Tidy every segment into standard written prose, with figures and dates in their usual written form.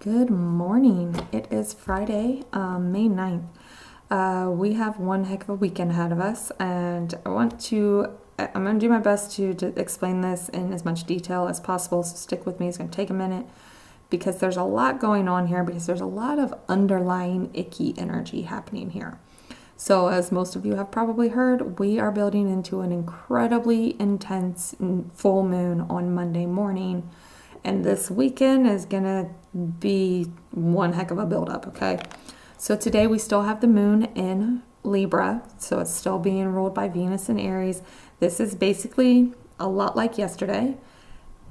Good morning. It is Friday, May 9th. We have one heck of a weekend ahead of us, and I'm going to do my best to explain this in as much detail as possible, so stick with me. It's going to take a minute because there's a lot going on here, because there's a lot of underlying icky energy happening here. So as most of you have probably heard, we are building into an incredibly intense full moon on Monday morning. And this weekend is going to be one heck of a buildup, okay? So today we still have the moon in Libra, so it's still being ruled by Venus and Aries. This is basically a lot like yesterday,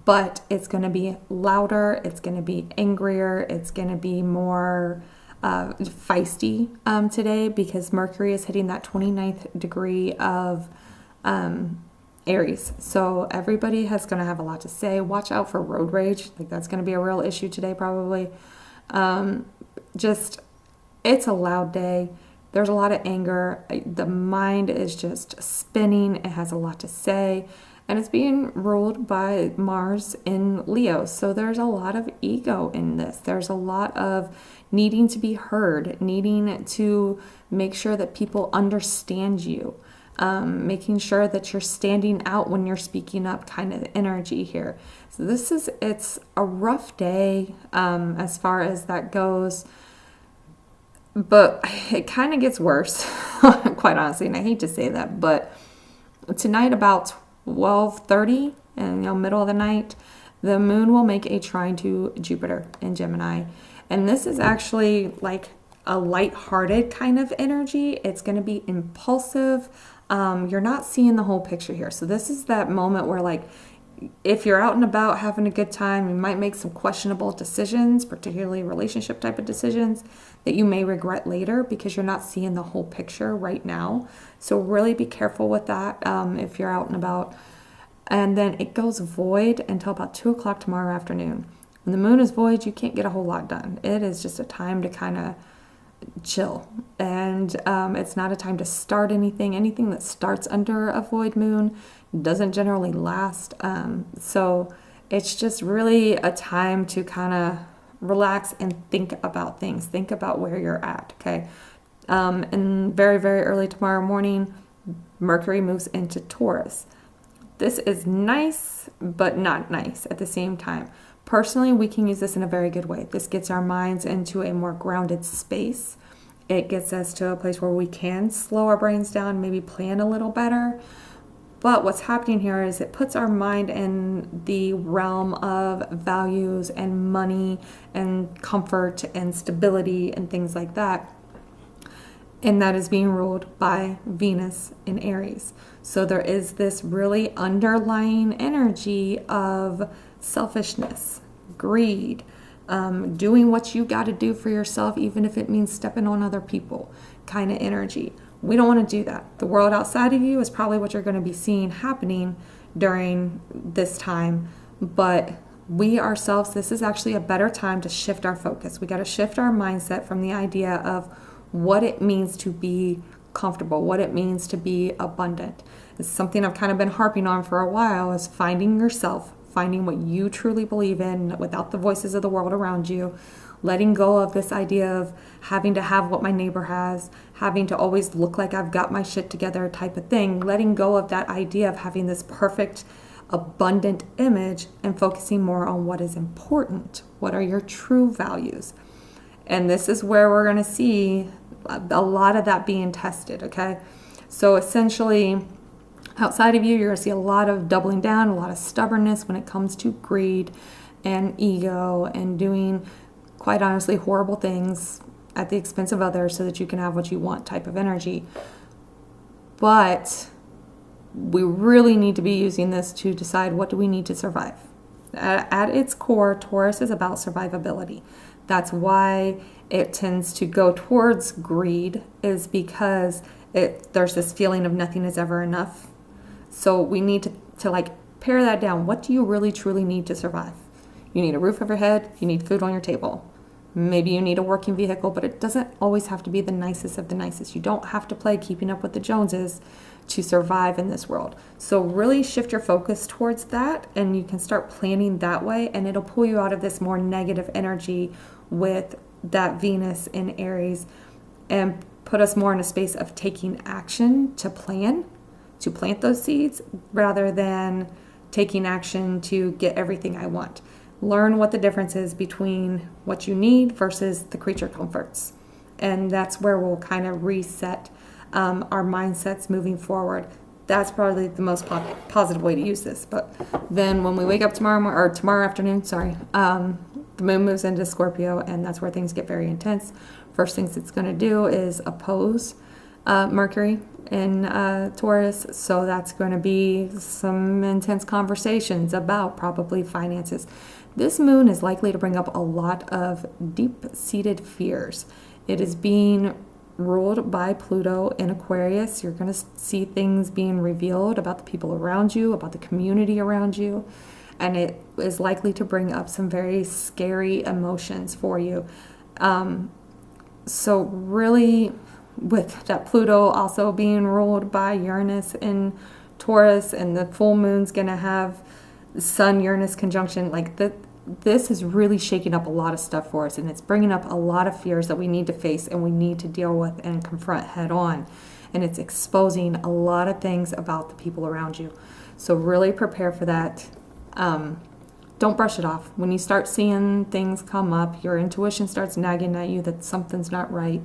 but it's going to be louder, it's going to be angrier, it's going to be more feisty today, because Mercury is hitting that 29th degree of Aries. So everybody is going to have a lot to say. Watch out for road rage. Like, that's going to be a real issue today, probably. It's a loud day. There's a lot of anger. The mind is just spinning. It has a lot to say. And it's being ruled by Mars in Leo. So there's a lot of ego in this. There's a lot of needing to be heard, needing to make sure that people understand you. Making sure that you're standing out when you're speaking up kind of energy here. So it's a rough day as far as that goes, but it kind of gets worse, quite honestly, and I hate to say that, but tonight about 12:30 and middle of the night, the moon will make a trine to Jupiter in Gemini, and this is actually like a lighthearted kind of energy. It's going to be impulsive. You're not seeing the whole picture here. So this is that moment where, like, if you're out and about having a good time, you might make some questionable decisions, particularly relationship type of decisions that you may regret later because you're not seeing the whole picture right now. So really be careful with that if you're out and about. And then it goes void until about 2 o'clock tomorrow afternoon. When the moon is void, you can't get a whole lot done. It is just a time to kind of chill, and it's not a time to start anything that starts under a void moon doesn't generally last, so it's just really a time to kind of relax and think about things, think about where you're at, okay? And very, very early tomorrow morning, Mercury moves into Taurus. This is nice but not nice at the same time. Personally, we can use this in a very good way. This gets our minds into a more grounded space. It gets us to a place where we can slow our brains down, maybe plan a little better. But what's happening here is it puts our mind in the realm of values and money and comfort and stability and things like that. And that is being ruled by Venus in Aries. So there is this really underlying energy of selfishness, greed, doing what you got to do for yourself, even if it means stepping on other people kind of energy. We don't want to do that. The world outside of you is probably what you're going to be seeing happening during this time. But we ourselves, this is actually a better time to shift our focus. We got to shift our mindset from the idea of what it means to be comfortable, what it means to be abundant. It's something I've kind of been harping on for a while, is finding yourself, finding what you truly believe in without the voices of the world around you, letting go of this idea of having to have what my neighbor has, having to always look like I've got my shit together type of thing, letting go of that idea of having this perfect, abundant image and focusing more on what is important. What are your true values? And this is where we're going to see a lot of that being tested, okay? So essentially, outside of you, you're going to see a lot of doubling down, a lot of stubbornness when it comes to greed and ego and doing, quite honestly, horrible things at the expense of others so that you can have what you want type of energy. But we really need to be using this to decide, what do we need to survive? At its core, Taurus is about survivability. That's why it tends to go towards greed, is because there's this feeling of nothing is ever enough. So we need to like pare that down. What do you really truly need to survive? You need a roof over your head. You need food on your table. Maybe you need a working vehicle, but it doesn't always have to be the nicest of the nicest. You don't have to play keeping up with the Joneses to survive in this world. So really shift your focus towards that, and you can start planning that way, and it'll pull you out of this more negative energy with that Venus in Aries and put us more in a space of taking action to plant those seeds rather than taking action to get everything I want. Learn what the difference is between what you need versus the creature comforts. And that's where we'll kind of reset our mindsets moving forward. That's probably the most positive way to use this. But then when we wake up tomorrow afternoon, the moon moves into Scorpio, and that's where things get very intense. First things it's going to do is oppose Mercury in Taurus, so that's going to be some intense conversations about probably finances. This moon is likely to bring up a lot of deep-seated fears. It is being ruled by Pluto in Aquarius. You're going to see things being revealed about the people around you, about the community around you, and it is likely to bring up some very scary emotions for you. So really, with that Pluto also being ruled by Uranus in Taurus, and the full moon's going to have Sun-Uranus conjunction, this is really shaking up a lot of stuff for us, and it's bringing up a lot of fears that we need to face and we need to deal with and confront head on. And it's exposing a lot of things about the people around you. So really prepare for that. Don't brush it off. When you start seeing things come up, your intuition starts nagging at you that something's not right.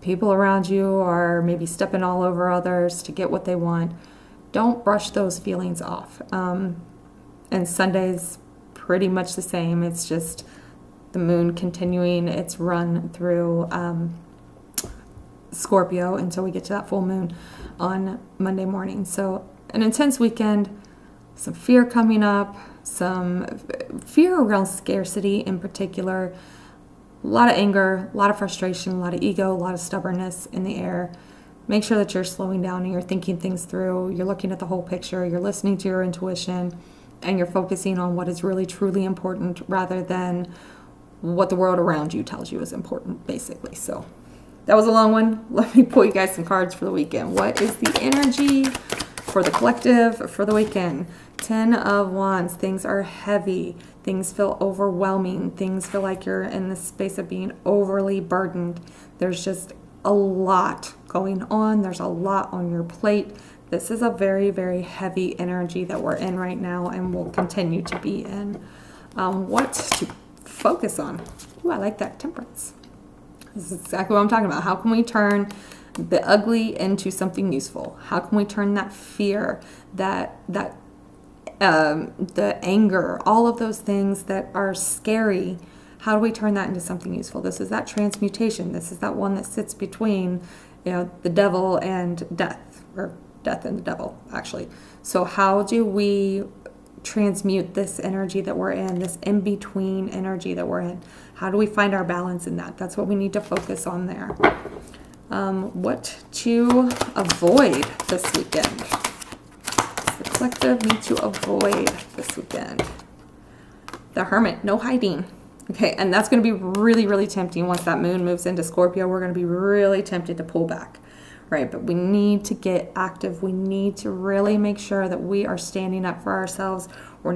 People around you are maybe stepping all over others to get what they want. Don't brush those feelings off. And Sunday's pretty much the same. It's just the moon continuing its run through Scorpio until we get to that full moon on Monday morning. So an intense weekend, some fear coming up, some fear around scarcity in particular, a lot of anger, a lot of frustration, a lot of ego, a lot of stubbornness in the air. Make sure that you're slowing down and you're thinking things through. You're looking at the whole picture. You're listening to your intuition, and you're focusing on what is really truly important rather than what the world around you tells you is important, basically. So that was a long one. Let me pull you guys some cards for the weekend. What is the energy for the collective for the weekend? 10 of Wands. Things are heavy. Things feel overwhelming. Things feel like you're in the space of being overly burdened. There's just a lot going on. There's a lot on your plate. This is a very, very heavy energy that we're in right now and will continue to be in. What to focus on? Ooh, I like that. Temperance. This is exactly what I'm talking about. How can we turn the ugly into something useful? How can we turn that fear, the anger, all of those things that are scary, how do we turn that into something useful? This is that transmutation. This is that one that sits between, the devil and death, or death and the devil, actually. So how do we transmute this energy that we're in, this in-between energy that we're in? How do we find our balance in that? That's what we need to focus on there. What to avoid this weekend? The collective need to avoid this weekend. The Hermit, no hiding. Okay, and that's going to be really, really tempting. Once that moon moves into Scorpio, we're going to be really tempted to pull back, right? But we need to get active. We need to really make sure that we are standing up for ourselves. We're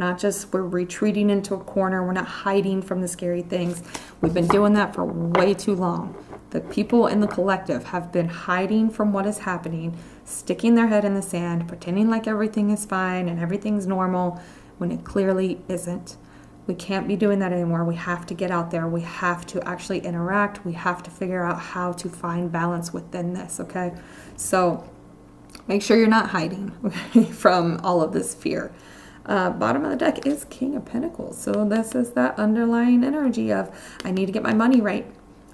retreating into a corner. We're not hiding from the scary things. We've been doing that for way too long. The people in the collective have been hiding from what is happening, sticking their head in the sand, pretending like everything is fine and everything's normal when it clearly isn't. We can't be doing that anymore. We have to get out there. We have to actually interact. We have to figure out how to find balance within this, okay? So make sure you're not hiding from all of this fear. Bottom of the deck is King of Pentacles. So this is that underlying energy of, I need to get my money right.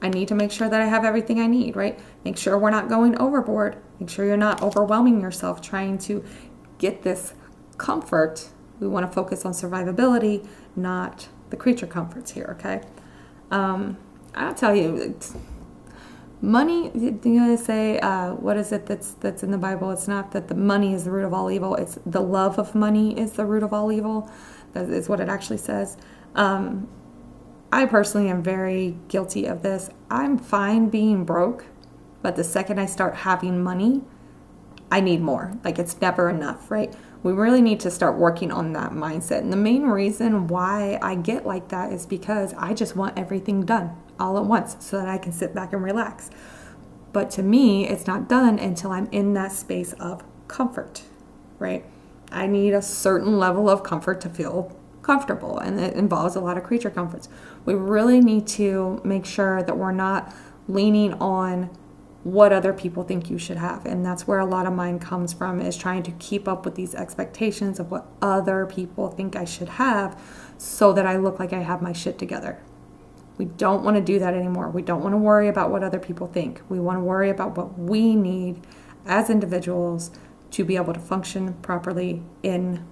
I need to make sure that I have everything I need, right? Make sure we're not going overboard. Make sure you're not overwhelming yourself trying to get this comfort. We want to focus on survivability, not the creature comforts here, okay? I'll tell you, money, you're going to say, what is it that's in the Bible? It's not that the money is the root of all evil. It's the love of money is the root of all evil. That is what it actually says. I personally am very guilty of this. I'm fine being broke, but the second I start having money, I need more. Like, it's never enough, right? We really need to start working on that mindset. And the main reason why I get like that is because I just want everything done all at once so that I can sit back and relax. But to me, it's not done until I'm in that space of comfort, right? I need a certain level of comfort to feel comfortable, and it involves a lot of creature comforts. We really need to make sure that we're not leaning on what other people think you should have. And that's where a lot of mine comes from, is trying to keep up with these expectations of what other people think I should have so that I look like I have my shit together. We don't want to do that anymore. We don't want to worry about what other people think. We want to worry about what we need as individuals to be able to function properly in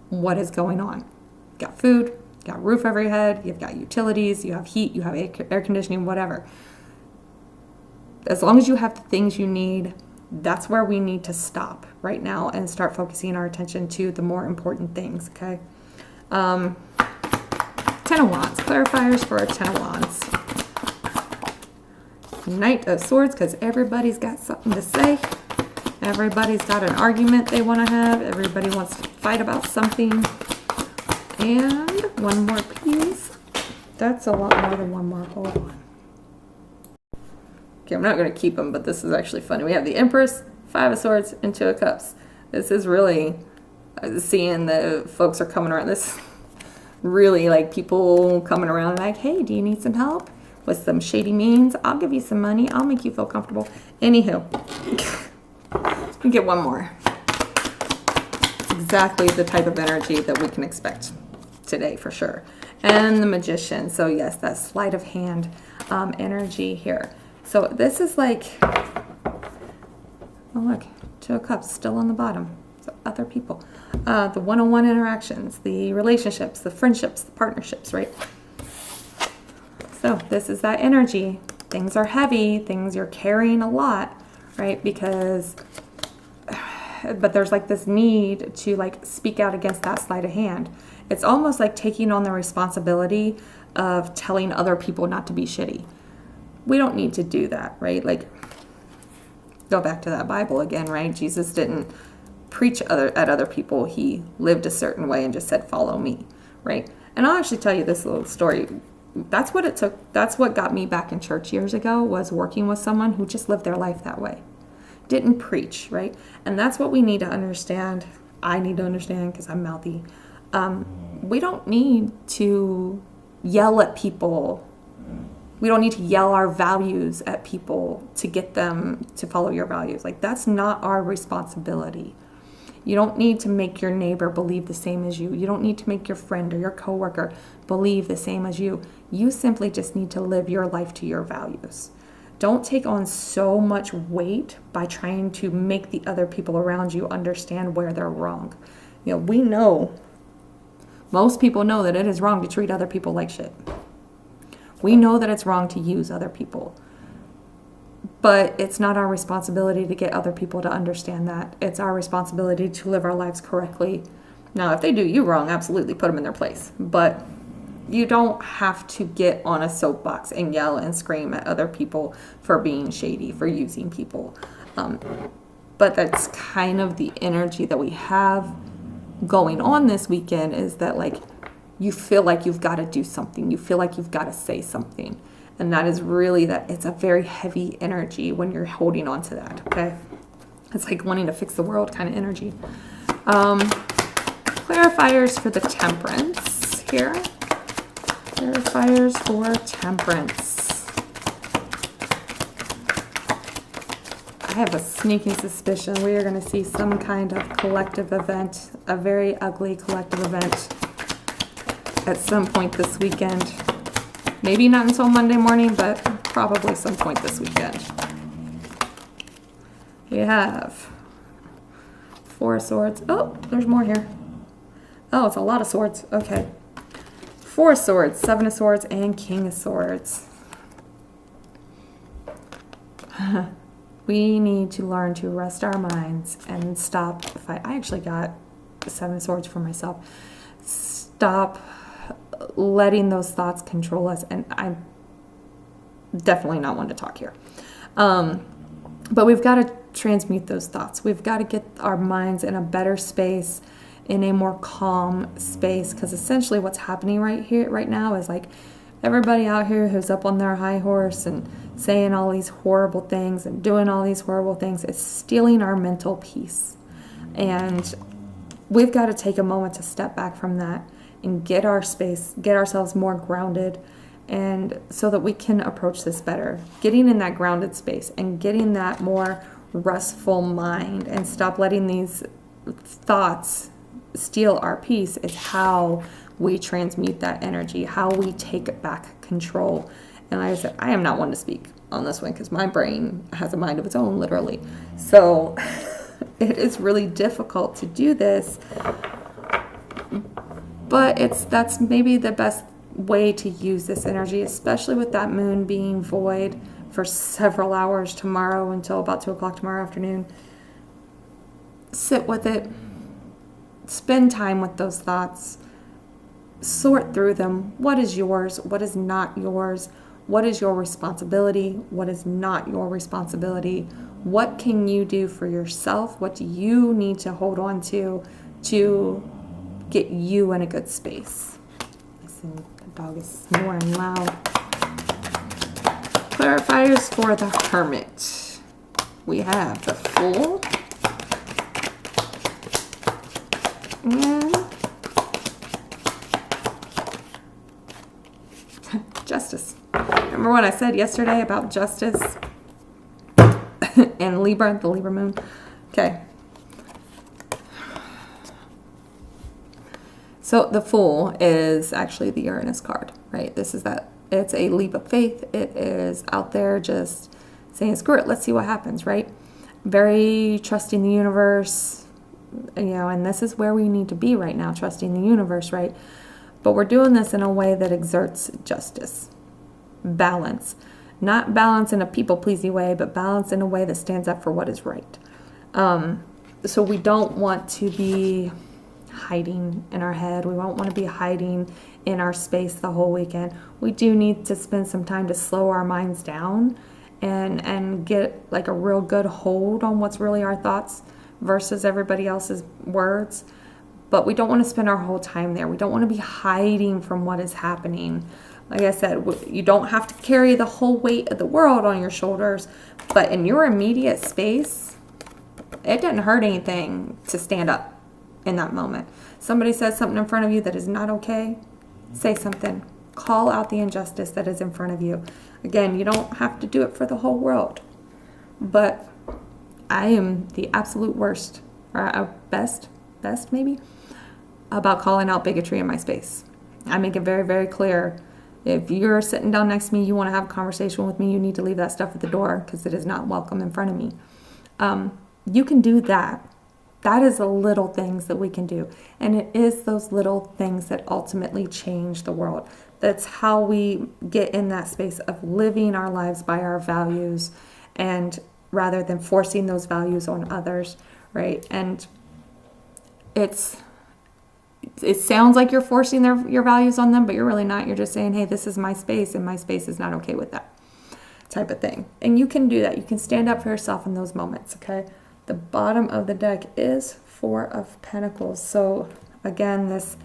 what is going on. You've got food, you've got a roof over your head, you've got utilities, you have heat, you have air conditioning, whatever. As long as you have the things you need, that's where we need to stop right now and start focusing our attention to the more important things, okay? Ten of Wands, clarifiers for a Ten of Wands. Knight of Swords, because everybody's got something to say. Everybody's got an argument they want to have. Everybody wants to fight about something. And one more, please. That's a lot more than one more. Hold on. Okay, I'm not going to keep them, but this is actually funny. We have the Empress, Five of Swords, and Two of Cups. This is really seeing the folks are coming around. This really like people coming around like, hey, do you need some help with some shady means? I'll give you some money. I'll make you feel comfortable. Anywho, get one more. It's exactly the type of energy that we can expect today for sure. And the Magician. So yes, that sleight of hand energy here. So this is like, oh look, Two of Cups still on the bottom. So other people. The one-on-one interactions, the relationships, the friendships, the partnerships, right? So this is that energy. Things are heavy. Things you're carrying a lot, right? But there's like this need to like speak out against that sleight of hand. It's almost like taking on the responsibility of telling other people not to be shitty. We don't need to do that, right? Like, go back to that Bible again, right? Jesus didn't preach at other people. He lived a certain way and just said, follow me, right? And I'll actually tell you this little story. That's what it took. That's what got me back in church years ago, was working with someone who just lived their life that way. Didn't preach, right? And that's what we need to understand. I need to understand because I'm mouthy. We don't need to yell at people. We don't need to yell our values at people to get them to follow your values. Like, that's not our responsibility. You don't need to make your neighbor believe the same as you. You don't need to make your friend or your coworker believe the same as you. You simply just need to live your life to your values. Don't take on so much weight by trying to make the other people around you understand where they're wrong. You know, we know, most people know that it is wrong to treat other people like shit. We know that it's wrong to use other people. But it's not our responsibility to get other people to understand that. It's our responsibility to live our lives correctly. Now, if they do you wrong, absolutely put them in their place. But you don't have to get on a soapbox and yell and scream at other people for being shady, for using people. But that's kind of the energy that we have going on this weekend, is that like you feel like you've got to do something. You feel like you've got to say something. And that is really that. It's a very heavy energy when you're holding on to that, okay? It's like wanting to fix the world kind of energy. Clarifiers for the Temperance here. Clarifiers for Temperance. I have a sneaking suspicion we are going to see some kind of collective event, a very ugly collective event at some point this weekend. Maybe not until Monday morning, but probably some point this weekend. We have Four of Swords. Oh, there's more here. Oh, it's a lot of swords. Okay. Four of Swords, Seven of Swords, and King of Swords. We need to learn to rest our minds and stop fight. I actually got the Seven of Swords for myself. Stop letting those thoughts control us. And I'm definitely not one to talk here. But we've got to transmute those thoughts. We've got to get our minds in a better space, in a more calm space, because essentially what's happening right now is like everybody out here who's up on their high horse and saying all these horrible things and doing all these horrible things is stealing our mental peace. And we've got to take a moment to step back from that and get our space, get ourselves more grounded, and so that we can approach this better. Getting in that grounded space and getting that more restful mind and stop letting these thoughts steal our peace is how we transmute that energy, how we take back control. And like I said, I am not one to speak on this one because my brain has a mind of its own, literally. So it is really difficult to do this, but that's maybe the best way to use this energy, especially with that moon being void for several hours tomorrow until about 2 o'clock tomorrow afternoon. Sit with it. Spend time with those thoughts. Sort through them. What is yours? What is not yours? What is your responsibility? What is not your responsibility? What can you do for yourself? What do you need to hold on to get you in a good space? Listen, the dog is snoring loud. Clarifiers for the Hermit. We have the Fool and Justice. Remember what I said yesterday about Justice and Libra, the Libra moon? Okay. So the Fool is actually the Uranus card, right? This is that. It's a leap of faith. It is out there just saying, screw it, let's see what happens, right? Very trusting the universe, and this is where we need to be right now, trusting the universe, right? But we're doing this in a way that exerts justice, balance. Not balance in a people-pleasing way, but balance in a way that stands up for what is right. So we don't want to be hiding in our head. We don't want to be hiding in our space the whole weekend. We do need to spend some time to slow our minds down and get like a real good hold on what's really our thoughts versus everybody else's words. But we don't want to spend our whole time there. We don't want to be hiding from what is happening. Like I said, you don't have to carry the whole weight of the world on your shoulders, but in your immediate space, it doesn't hurt anything to stand up in that moment. Somebody says something in front of you that is not okay, say something. Call out the injustice that is in front of you. Again, you don't have to do it for the whole world, but I am the absolute worst, or best maybe, about calling out bigotry in my space. I make it very, very clear. If you're sitting down next to me, you want to have a conversation with me, you need to leave that stuff at the door because it is not welcome in front of me. You can do that. That is the little things that we can do. And it is those little things that ultimately change the world. That's how we get in that space of living our lives by our values, and rather than forcing those values on others, right? And it sounds like you're forcing your values on them, but you're really not. You're just saying, hey, this is my space, and my space is not okay with that type of thing. And you can do that. You can stand up for yourself in those moments, okay? The bottom of the deck is Four of Pentacles. So again, this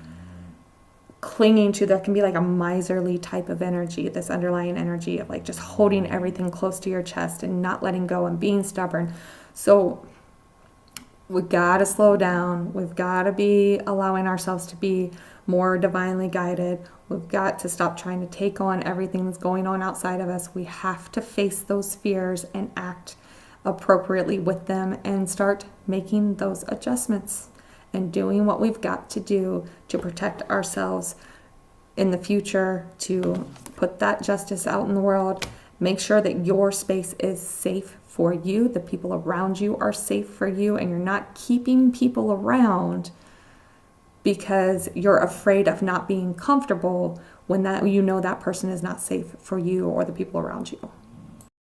clinging to, that can be like a miserly type of energy, this underlying energy of like just holding everything close to your chest and not letting go and being stubborn. So we got to slow down. We've got to be allowing ourselves to be more divinely guided. We've got to stop trying to take on everything that's going on outside of us. We have to face those fears and act appropriately with them and start making those adjustments and doing what we've got to do to protect ourselves in the future, to put that justice out in the world. Make sure that your space is safe for you, the people around you are safe for you, and you're not keeping people around because you're afraid of not being comfortable when that that person is not safe for you or the people around you.